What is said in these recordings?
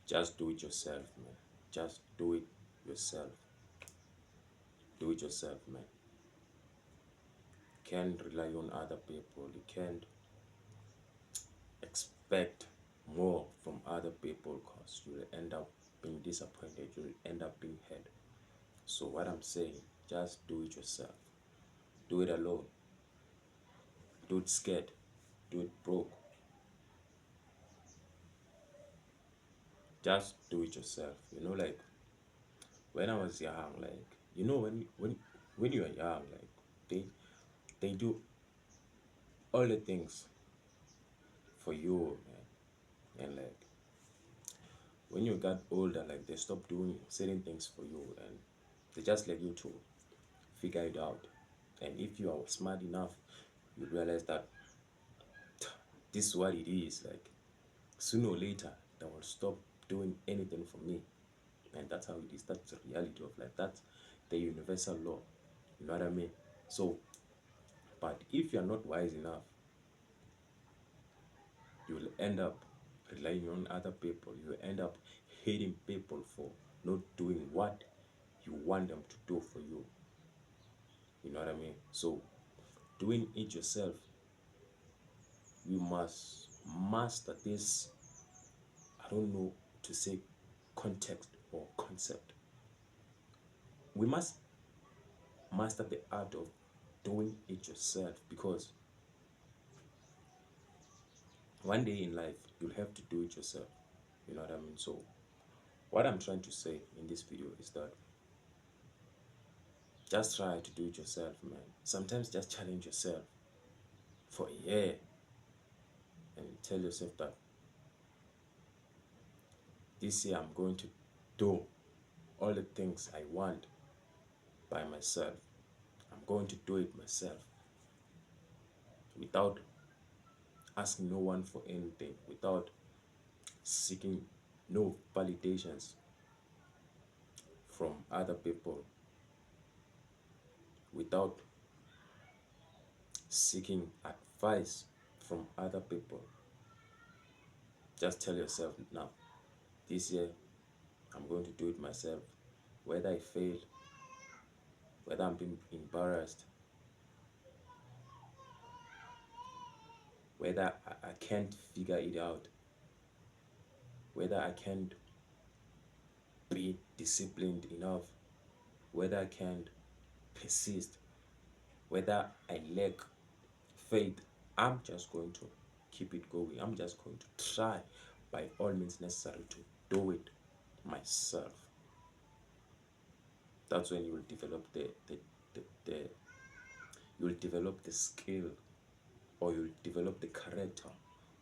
Just do it yourself, man. Just do it yourself. Do it yourself, man. Can't rely on other people. You can't expect more from other people because you'll end up being disappointed. You'll end up being hurt. So what I'm saying, just do it yourself. Do it alone. Do it scared. Do it broke. Just do it yourself. Like when I was young, like when you are young, like they they do all the things for you, man. And like when you got older, like they stop doing certain things for you, and they just let you to figure it out. And if you are smart enough, you realize that this is what it is. Like sooner or later, they will stop doing anything for me, and that's how it is. That's the reality of life. That's the universal law. You know what I mean? So, but if you're not wise enough, you will end up relying on other people. You will end up hating people for not doing what you want them to do for you. You know what I mean? So, doing it yourself, you must master this. I don't know to say context or concept. We must master the art of doing it yourself because one day in life you'll have to do it yourself. You know what I mean? So, what I'm trying to say in this video is that just try to do it yourself, man. Sometimes just challenge yourself for a year and tell yourself that this year I'm going to do all the things I want by myself. I'm going to do it myself without asking no one for anything, without seeking no validations from other people, without seeking advice from other people. Just tell yourself now, this year I'm going to do it myself. Whether I fail, whether I'm being embarrassed, whether I can't figure it out, whether I can't be disciplined enough, whether I can't persist, whether I lack faith, I'm just going to keep it going. I'm just going to try by all means necessary to do it myself. That's when you will develop the you will develop the skill, or you'll develop the character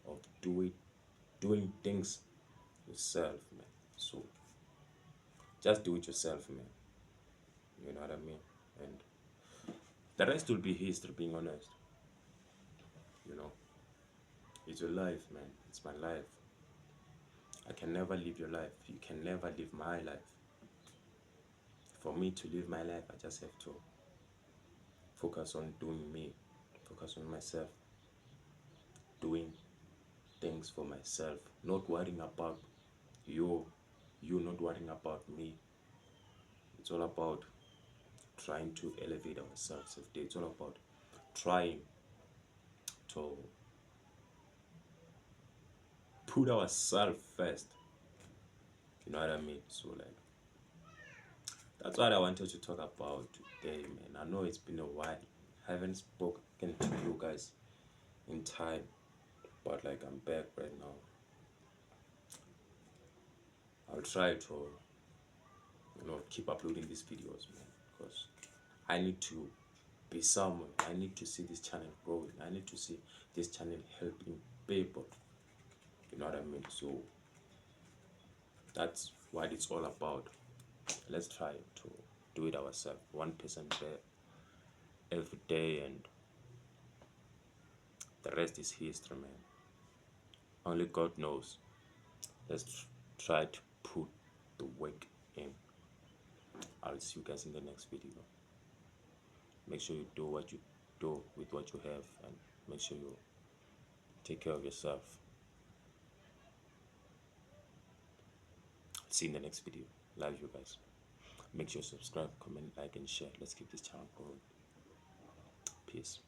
of doing things yourself, man. So just do it yourself, man. You know what I mean? And the rest will be history, being honest. You know, it's your life, man. It's my life. I can never live your life. You can never live my life. For me to live my life, I just have to focus on doing me, focus on myself, doing things for myself, not worrying about you, you not worrying about me. It's all about trying to elevate ourselves every day. It's all about trying to put ourselves first. You know what I mean? So like that's what I wanted to talk about today, man. I know it's been a while. I haven't spoken to you guys in time, but like I'm back right now. I'll try to, keep uploading these videos, man, because I need to be someone. I need to see this channel growing. I need to see this channel helping people. You know what I mean? So that's what it's all about. Let's try to do it ourselves, 1% better every day, and the rest is history, man. Only God knows. Let's try to put the work in. I'll see you guys in the next video. Make sure you do what you do with what you have, and make sure you take care of yourself. See you in the next video. Love you guys. Make sure to subscribe, comment, like, and share. Let's keep this channel growing. Peace.